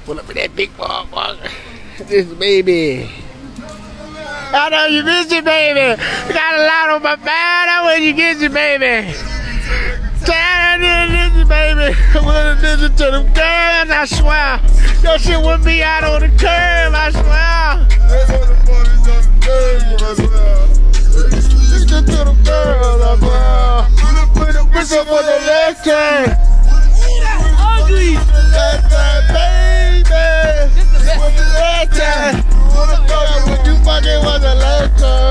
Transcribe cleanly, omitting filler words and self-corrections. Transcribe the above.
Pull up with that big motherfucker. This baby. I know you miss it, baby. Got a lot on my mind. I know when you get it, baby. I didn't listen, baby. I wouldn't listen to them girls, I swear. Your shit wouldn't be out on the curb, I swear. Listen to them girls, I swear. Put a bitch up on the left hand. Ugly. That's that baby. This is the best. With the left hand. When you fucking was the left hand.